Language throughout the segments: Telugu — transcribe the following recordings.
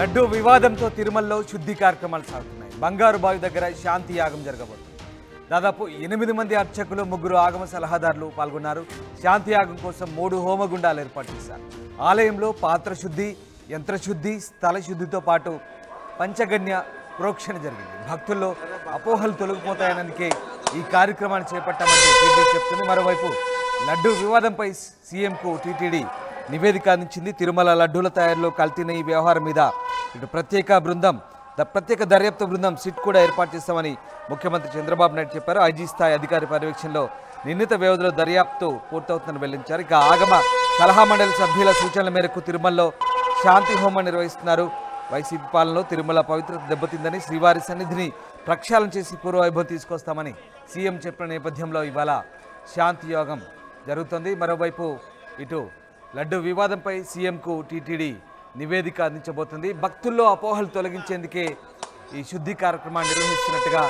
లడ్డూ వివాదంతో తిరుమలలో శుద్ధి కార్యక్రమాలు సాగుతున్నాయి. బంగారు బావి దగ్గర శాంతి యాగం జరగబోతుంది. దాదాపు 8 మంది అర్చకులు, 3 ఆగమ సలహాదారులు పాల్గొన్నారు. శాంతి యాగం కోసం 3 హోమగుండాలు ఏర్పాటు చేశారు. ఆలయంలో పాత్ర శుద్ధి, యంత్రశుద్ధి, స్థల శుద్ధితో పాటు పంచగన్య ప్రోక్షణ జరిగింది. భక్తుల్లో అపోహలు తొలగిపోతాయనందుకే ఈ కార్యక్రమాన్ని చేపట్టామని టీటీడీ చెప్తుంది. మరోవైపు లడ్డూ వివాదంపై సీఎంకు టీటీడీ నివేదిక అందించింది. తిరుమల లడ్డూల తయారీలో కల్తీన ఈ వ్యవహారం మీద ఇటు ప్రత్యేక దర్యాప్తు బృందం సిట్ కూడా ఏర్పాటు చేస్తామని ముఖ్యమంత్రి చంద్రబాబు నాయుడు చెప్పారు. ఐజీ స్థాయి అధికారి పర్యవేక్షణలో నిర్ణీత వ్యవధిలో దర్యాప్తు పూర్తవుతుందని వెల్లడించారు. ఇక ఆగమ సలహా మండలి సభ్యుల సూచనల మేరకు తిరుమలలో శాంతి హోమం నిర్వహిస్తున్నారు. వైసీపీ పాలనలో తిరుమల పవిత్రత దెబ్బతిందని, శ్రీవారి సన్నిధిని ప్రక్షాళన చేసి పూర్వవైభవం తీసుకొస్తామని సీఎం చెప్పిన నేపథ్యంలో ఇవాళ శాంతి యోగం జరుగుతుంది. మరోవైపు ఇటు లడ్డు వివాదంపై సీఎంకు టీటీడీ నివేదిక అందించబోతుంది. భక్తుల్లో అపోహలు తొలగించేందుకే ఈ శుద్ధి కార్యక్రమాన్ని నిర్వహిస్తున్నట్టుగా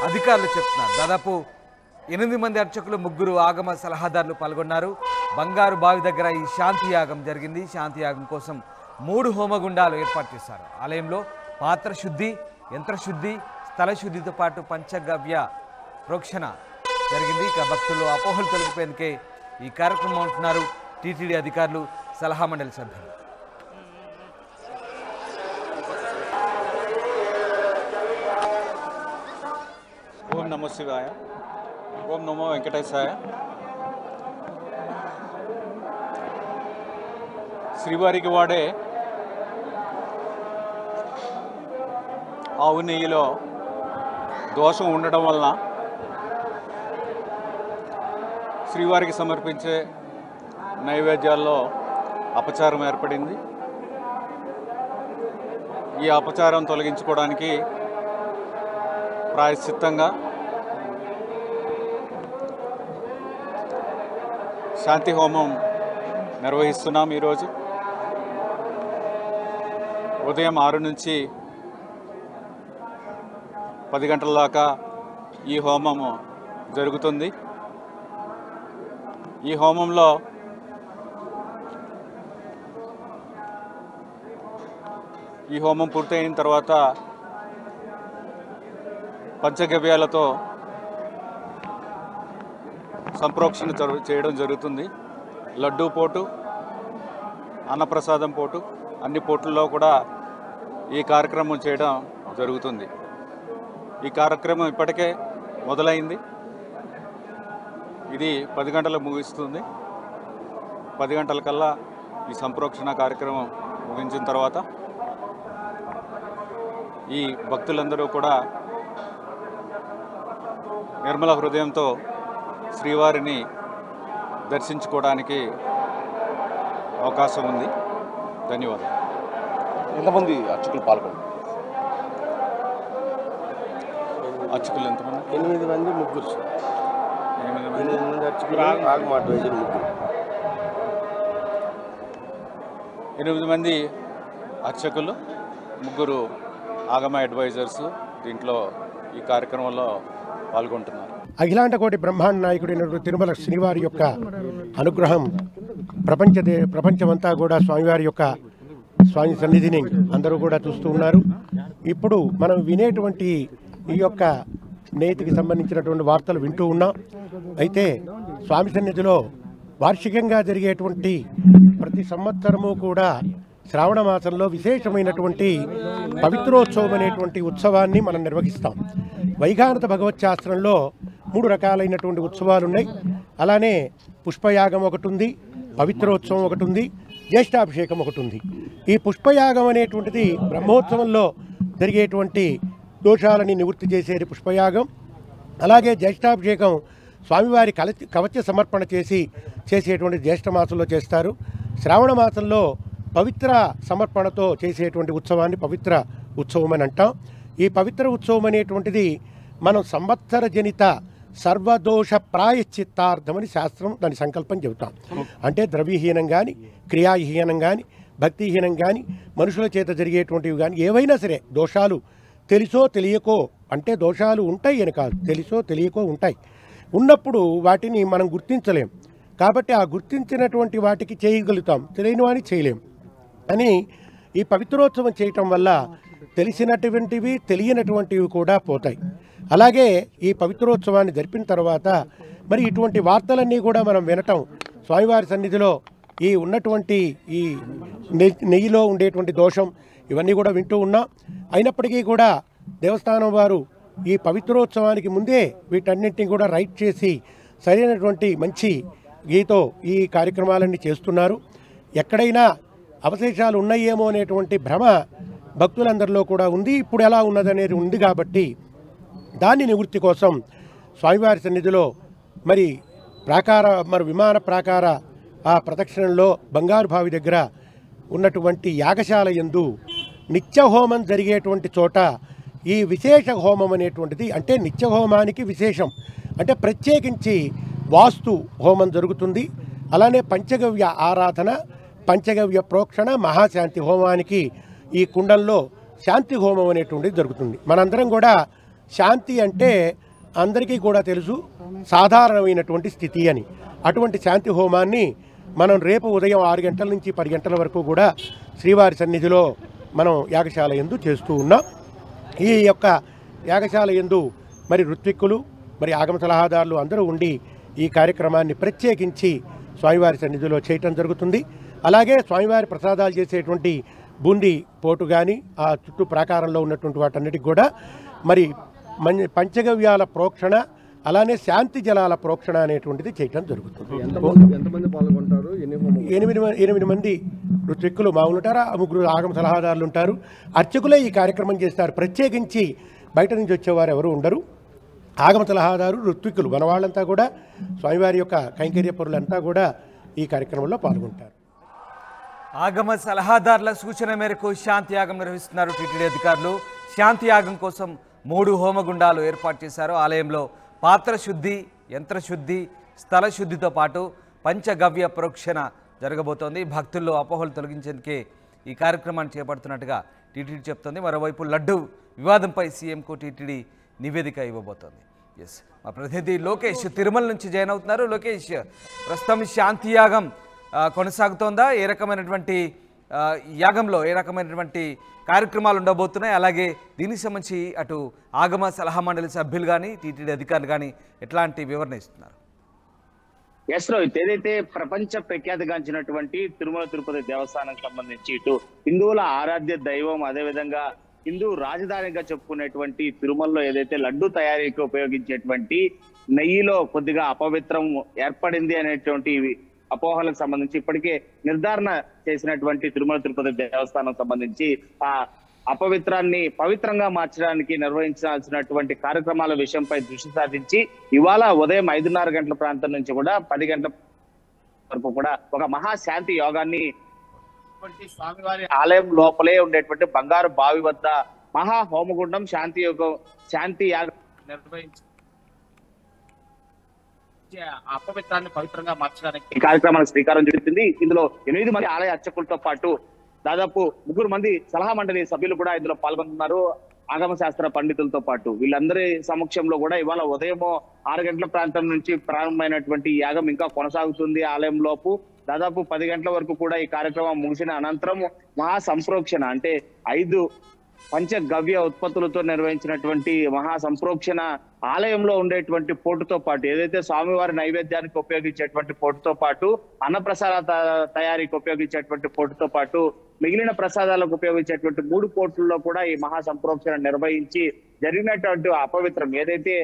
అధికారులు చెప్తున్నారు. దాదాపు 8 మంది అర్చకులు, 3 ఆగమ సలహాదారులు పాల్గొన్నారు. బంగారు బావి దగ్గర ఈ శాంతి యాగం జరిగింది. శాంతి యాగం కోసం 3 హోమగుండాలు ఏర్పాటు చేశారు. ఆలయంలో పాత్ర శుద్ధి, యంత్రశుద్ధి, స్థల శుద్ధితో పాటు పంచగవ్య ప్రోక్షణ జరిగింది. ఇక భక్తుల్లో అపోహలు తొలగిపోయేందుకే ఈ కార్యక్రమం ఉంటున్నారు టీటీడీ అధికారులు, సలహా మండలి సభ్యులు. ఓం నమో శివాయ, ఓం నమో వెంకటేశాయ. శ్రీవారికి వాడే ఆవు నెయ్యిలో దోషం ఉండడం వలన శ్రీవారికి సమర్పించే నైవేద్యాల్లో అపచారం ఏర్పడింది. ఈ అపచారం తొలగించుకోవడానికి ప్రాయశ్చిత్తంగా శాంతి హోమం నిర్వహిస్తున్నాం. ఈరోజు ఉదయం 6 నుంచి 10 గంటల దాకా ఈ హోమము జరుగుతుంది. ఈ హోమంలో ఈ హోమం పూర్తయిన తర్వాత పంచగవ్యాలతో సంప్రోక్షణ చేయడం జరుగుతుంది. లడ్డూ పోటు, అన్నప్రసాదం పోటు, అన్ని పోట్లలో కూడా ఈ కార్యక్రమం చేయడం జరుగుతుంది. ఈ కార్యక్రమం ఇప్పటికే మొదలైంది. ఇది 10 గంటలకు ముగిస్తుంది. 10 గంటలకల్లా ఈ సంప్రోక్షణ కార్యక్రమం ముగించిన తర్వాత ఈ భక్తులందరూ కూడా నిర్మల హృదయంతో శ్రీవారిని దర్శించుకోవడానికి అవకాశం ఉంది. ధన్యవాదాలు. ఎంతమంది అర్చకులు పాల్గొన్నారు? అర్చకులు ఎంతమంది? 8 మంది, 3 8 మంది అర్చకులు, ఆగమ అడ్వైజర్ 3. 8 మంది అర్చకులు, 3 ఆగమ అడ్వైజర్స్ దీంట్లో ఈ కార్యక్రమంలో పాల్గొంటున్నారు. అఖిలాండకోటి బ్రహ్మాండ నాయకుడైన తిరుమల శ్రీవారి యొక్క అనుగ్రహం ప్రపంచమంతా కూడా స్వామి సన్నిధిని అందరూ కూడా చూస్తూ ఉన్నారు. ఇప్పుడు మనం వినేటువంటి ఈ యొక్క నేతికి సంబంధించినటువంటి వార్తలు వింటూ ఉన్నాం. అయితే స్వామి సన్నిధిలో వార్షికంగా జరిగేటువంటి ప్రతి సంవత్సరము కూడా శ్రావణ మాసంలో విశేషమైనటువంటి పవిత్రోత్సవం అనేటువంటి ఉత్సవాన్ని మనం నిర్వహిస్తాం. వైఖానత భగవత్ శాస్త్రంలో 3 రకాలైనటువంటి ఉత్సవాలు ఉన్నాయి. అలానే పుష్పయాగం ఒకటి ఉంది, పవిత్రోత్సవం ఒకటి ఉంది, జ్యేష్ఠాభిషేకం ఒకటి ఉంది. ఈ పుష్పయాగం అనేటువంటిది బ్రహ్మోత్సవంలో జరిగేటువంటి దోషాలని నివృత్తి చేసేది పుష్పయాగం. అలాగే జ్యేష్ఠాభిషేకం స్వామివారి కవచ సమర్పణ చేసేటువంటి జ్యేష్ఠ మాసంలో చేస్తారు. శ్రావణ మాసంలో పవిత్ర సమర్పణతో చేసేటువంటి ఉత్సవాన్ని పవిత్ర ఉత్సవం అని అంటాం. ఈ పవిత్ర ఉత్సవం అనేటువంటిది మనం సంవత్సర జనిత సర్వదోష ప్రాయశ్చిత్తార్థమని శాస్త్రం దాని సంకల్పం చెబుతాం. అంటే ద్రవ్యహీనం కానీ, క్రియాహీనం కానీ, భక్తిహీనం కానీ, మనుషుల చేత జరిగేటువంటివి కానీ ఏవైనా సరే దోషాలు తెలిసో తెలియకో, అంటే దోషాలు ఉంటాయి అని కాదు, తెలిసో తెలియకో ఉంటాయి. ఉన్నప్పుడు వాటిని మనం గుర్తించలేం. కాబట్టి ఆ గుర్తించినటువంటి వాటికి చేయగలుగుతాం, తెలియని వాడిని చేయలేం అని ఈ పవిత్రోత్సవం చేయటం వల్ల తెలిసినటువంటివి తెలియనటువంటివి కూడా పోతాయి. అలాగే ఈ పవిత్రోత్సవాన్ని జరిపిన తర్వాత మరి ఇటువంటి వార్తలన్నీ కూడా మనం వినటం, స్వామివారి సన్నిధిలో ఈ ఉన్నటువంటి ఈ నెయ్యిలో ఉండేటువంటి దోషం ఇవన్నీ కూడా వింటూ ఉన్నాం. అయినప్పటికీ కూడా దేవస్థానం వారు ఈ పవిత్రోత్సవానికి ముందే వీటన్నింటినీ కూడా రైట్ చేసి సరైనటువంటి మంచి గీతో ఈ కార్యక్రమాలన్నీ చేస్తున్నారు. ఎక్కడైనా అవశేషాలు ఉన్నాయేమో అనేటువంటి భ్రమ భక్తులందరిలో కూడా ఉంది. ఇప్పుడు ఎలా ఉన్నదనేది ఉంది కాబట్టి దాని నివృత్తి కోసం స్వామివారి సన్నిధిలో మరి విమాన ప్రాకార ఆ ప్రదక్షిణలో బంగారు బావి దగ్గర ఉన్నటువంటి యాగశాల యందు నిత్య హోమం జరిగేటువంటి చోట ఈ విశేష హోమం అనేటువంటిది, అంటే నిత్య హోమానికి విశేషం అంటే ప్రత్యేకించి వాస్తు హోమం జరుగుతుంది. అలానే పంచగవ్య ఆరాధన, పంచగవ్య ప్రోక్షణ, మహాశాంతి హోమానికి ఈ కుండంలో శాంతి హోమం అనేటువంటిది జరుగుతుంది. మనందరం కూడా శాంతి అంటే అందరికీ కూడా తెలుసు సాధారణమైనటువంటి స్థితి అని. అటువంటి శాంతి హోమాన్ని మనం రేపు ఉదయం 6 గంటల నుంచి 10 గంటల వరకు కూడా శ్రీవారి సన్నిధిలో మనం యాగశాల యందు చేస్తూ ఉన్నాం. ఈ యొక్క యాగశాల యందు మరి ఋత్విక్కులు మరి ఆగమ సలహాదారులు అందరూ ఉండి ఈ కార్యక్రమాన్ని ప్రత్యేకించి స్వామివారి సన్నిధిలో చేయటం జరుగుతుంది. అలాగే స్వామివారి ప్రసాదాలు చేసేటువంటి బూందీ పోటు కానీ ఆ చుట్టూ ప్రాకారంలో ఉన్నటువంటి వాటన్నిటికి కూడా మరి పంచగవ్యాల ప్రోక్షణ, అలానే శాంతి జలాల ప్రోక్షణ అనేటువంటిది చేయటం జరుగుతుంది. ఎంతమంది పాల్గొంటారు? 8 మంది ఋత్విక్కులు మామూలు ఉంటారు, 3 ఆగమ సలహాదారులు ఉంటారు. అర్చకులే ఈ కార్యక్రమం చేస్తారు. ప్రత్యేకించి బయట నుంచి వచ్చేవారు ఎవరు ఉండరు. ఆగమ సలహాదారు, ఋత్విక్కులు మన వాళ్ళంతా కూడా స్వామివారి యొక్క కైంకర్య పరులంతా కూడా ఈ కార్యక్రమంలో పాల్గొంటారు. ఆగమ సలహాదారుల సూచన మేరకు శాంతి యాగం నిర్వహిస్తున్నారు టీటీడీ అధికారులు. శాంతి యాగం కోసం 3 హోమగుండాలు ఏర్పాటు చేశారు. ఆలయంలో పాత్ర శుద్ధి, యంత్రశుద్ధి, స్థల శుద్ధితో పాటు పంచగవ్య ప్రోక్షణ జరగబోతోంది. భక్తుల్లో అపోహలు తొలగించేందుకే ఈ కార్యక్రమాన్ని చేపడుతున్నట్టుగా టీటీడీ చెప్తోంది. మరోవైపు లడ్డు వివాదంపై సీఎంకు టీటీడీ నివేదిక ఇవ్వబోతోంది. ఎస్, మా ప్రతినిధి లోకేష్ తిరుమల నుంచి జాయిన్ అవుతున్నారు. లోకేష్, ప్రస్తుతం శాంతి యాగం కొనసాగుతోందా? ఏ రకమైనటువంటి యాగంలో ఏ రకమైనటువంటి కార్యక్రమాలు ఉండబోతున్నాయి? అలాగే దీనికి సంబంధించి అటు ఆగమ సలహా మండలి సభ్యులు కానీ టీటీడీ అధికారులు కానీ ఎట్లాంటి వివరణ ఇస్తున్నారు? ఎస్ రోహిత్, ఏదైతే ప్రపంచ ప్రఖ్యాతిగాంచినటువంటి తిరుమల తిరుపతి దేవస్థానం సంబంధించి ఇటు హిందువుల ఆరాధ్య దైవం, అదేవిధంగా హిందూ రాజధానిగా చెప్పుకునేటువంటి తిరుమలలో ఏదైతే లడ్డు తయారీకి ఉపయోగించేటువంటి నెయ్యిలో కొద్దిగా అపవిత్రం ఏర్పడింది అనేటువంటి అపోహలకు సంబంధించి ఇప్పటికే నిర్ధారణ చేసినటువంటి తిరుమల తిరుపతి దేవస్థానం సంబంధించి ఆ అపవిత్రాన్ని పవిత్రంగా మార్చడానికి నిర్వహించాల్సినటువంటి కార్యక్రమాల విషయంపై దృష్టి సారించి ఇవాళ ఉదయం 5:30 గంటల ప్రాంతం నుంచి కూడా 10 గంటల వరకు కూడా ఒక మహాశాంతి యోగాన్ని స్వామివారి ఆలయం లోపలే ఉండేటువంటి బంగారు బావి వద్ద మహా హోమగుండం శాంతి యాగం నిర్వహించి అపవిత్రాన్ని పవిత్రంగా మార్చడానికి ఈ కార్యక్రమానికి శ్రీకారం చుట్టింది. ఇందులో 8 మంది ఆలయ అర్చకులతో పాటు దాదాపు 3 మంది సలహా మండలి సభ్యులు కూడా ఇందులో పాల్గొంటున్నారు. ఆగమ శాస్త్ర పండితులతో పాటు వీళ్ళందరి సమక్షంలో కూడా ఇవాళ ఉదయం 6 గంటల ప్రాంతం నుంచి ప్రారంభమైనటువంటి యాగం ఇంకా కొనసాగుతుంది. ఆలయం లోపు దాదాపు 10 గంటల వరకు కూడా ఈ కార్యక్రమం ముగిసిన అనంతరం మహా సంప్రోక్షణ అంటే 5 పంచగవ్య ఉత్పత్తులతో నిర్వహించినటువంటి మహా సంప్రోక్షణ ఆలయంలో ఉండేటువంటి పోటుతో పాటు ఏదైతే స్వామివారి నైవేద్యానికి ఉపయోగించేటువంటి పోటుతో పాటు అన్నప్రసాద తయారీకి ఉపయోగించేటువంటి పోటుతో పాటు మిగిలిన ప్రసాదాలకు ఉపయోగించేటువంటి 3 పోట్లలో కూడా ఈ మహా సంప్రోక్షణ నిర్వహించి జరిగినటువంటి అపవిత్రం ఏదైతే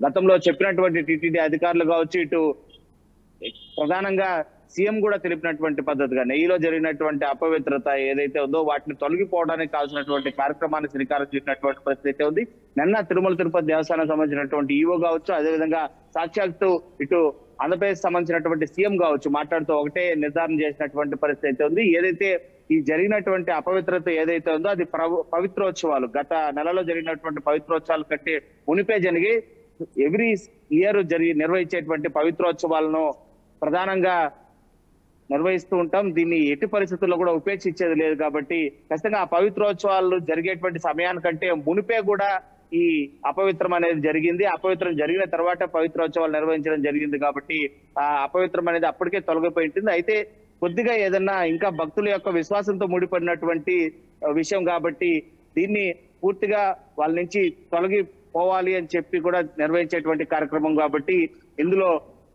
గతంలో చెప్పినటువంటి టీటీడీ అధికారులు కావచ్చు, ఇటు ప్రధానంగా సీఎం కూడా తెలిపినటువంటి పద్ధతిగా నెయ్యిలో జరిగినటువంటి అపవిత్రత ఏదైతే ఉందో వాటిని తొలగిపోవడానికి కావాల్సినటువంటి కార్యక్రమాన్ని శ్రీకారం చుట్టినటువంటి పరిస్థితి ఉంది. నిన్న తిరుమల తిరుపతి దేవస్థానం సంబంధించినటువంటి ఈవో కావచ్చు, అదేవిధంగా సాక్షాత్తు ఇటు ఆంధ్రప్రదేశ్ సంబంధించినటువంటి సీఎం కావచ్చు మాట్లాడుతూ ఒకటే నిర్ధారణ చేసినటువంటి పరిస్థితి ఉంది. ఏదైతే ఈ జరిగినటువంటి అపవిత్రత ఏదైతే ఉందో అది పవిత్రోత్సవాలు గత నెలలో జరిగినటువంటి పవిత్రోత్సవాలు కంటే మునిపే జరిగి ఎవ్రీ ఇయర్ నిర్వహించేటువంటి పవిత్రోత్సవాలను ప్రధానంగా నిర్వహిస్తూ ఉంటాం. దీన్ని ఎట్టి పరిస్థితుల్లో కూడా ఉపేక్షించేది లేదు కాబట్టి ఖచ్చితంగా ఆ పవిత్రోత్సవాలు జరిగేటువంటి సమయానికంటే మునిపే కూడా ఈ అపవిత్రం అనేది జరిగింది. అపవిత్రం జరిగిన తర్వాత పవిత్రోత్సవాలు నిర్వహించడం జరిగింది కాబట్టి ఆ అపవిత్రం అనేది అప్పటికే తొలగిపోయి ఉంటుంది. అయితే కొద్దిగా ఏదన్నా ఇంకా భక్తుల యొక్క విశ్వాసంతో ముడిపడినటువంటి విషయం కాబట్టి దీన్ని పూర్తిగా వాళ్ళ నుంచి తొలగిపోవాలి అని చెప్పి కూడా నిర్వహించేటువంటి కార్యక్రమం కాబట్టి ఇందులో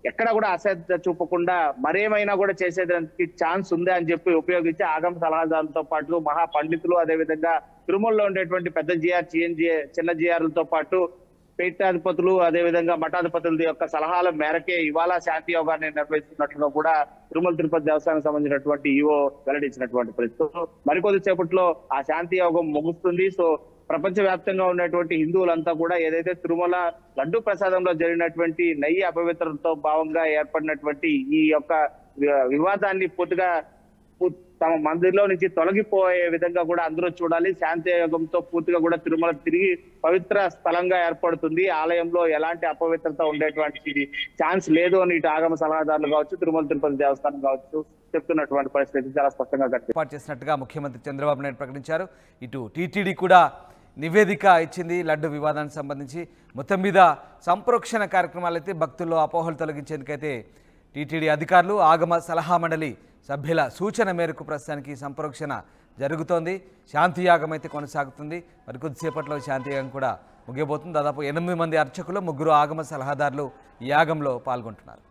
ఎక్కడ కూడా అశ్రద్ధ చూపకుండా మరేమైనా కూడా చేసేదానికి ఛాన్స్ ఉందా అని చెప్పి ఉపయోగించి ఆగమ సలహాదారులతో పాటు మహా పండితులు, అదేవిధంగా తిరుమలలో ఉండేటువంటి పెద్ద జిఆర్, చిన్న జిఆర్లతో పాటు పీఠాధిపతులు, అదేవిధంగా మఠాధిపతుల యొక్క సలహాల మేరకే ఇవాళ శాంతి యోగాన్ని నిర్వహిస్తున్నట్లుగా కూడా తిరుమల తిరుపతి దేవస్థానానికి సంబంధించినటువంటి ఈవో వెల్లడించినటువంటి పరిస్థితులు. మరికొద్ది సేపట్లో ఆ శాంతి యోగం ముగుస్తుంది. సో ప్రపంచ వ్యాప్తంగా ఉన్నటువంటి హిందువులంతా కూడా ఏదైతే తిరుమల లడ్డు ప్రసాదంలో జరిగినటువంటి నెయ్యి అపవిత్రతో భావంగా ఏర్పడినటువంటి ఈ యొక్క వివాదాన్ని పూర్తిగా తమ మందిరంలో నుంచి తొలగిపోయే విధంగా కూడా అందరూ చూడాలి. శాంతి యోగంతో పూర్తిగా కూడా తిరుమల తిరిగి పవిత్ర స్థలంగా ఏర్పడుతుంది. ఆలయంలో ఎలాంటి అపవిత్రత ఉండేటువంటి ఛాన్స్ లేదు అని ఇటు ఆగమ సలహాదారులు కావచ్చు, తిరుమల తిరుపతి దేవస్థానం కావచ్చు చెప్తున్నటువంటి పరిస్థితి చాలా స్పష్టంగా ఏర్పాటు చేసినట్టుగా ముఖ్యమంత్రి చంద్రబాబు నాయుడు ప్రకటించారు. ఇటు టీటీడీ కూడా నివేదిక ఇచ్చింది లడ్డు వివాదానికి సంబంధించి. మొత్తం మీద సంప్రోక్షణ కార్యక్రమాలు అయితే భక్తుల్లో అపోహలు తొలగించేందుకైతే టీటీడీ అధికారులు, ఆగమ సలహా మండలి సభ్యుల సూచన మేరకు ప్రస్తుతానికి సంప్రోక్షణ జరుగుతోంది. శాంతియాగం అయితే కొనసాగుతుంది. మరి కొద్దిసేపట్లో శాంతియాగం కూడా ముగియబోతుంది. దాదాపు 8 మంది అర్చకులు, 3 ఆగమ సలహాదారులు ఈ యాగంలో పాల్గొంటున్నారు.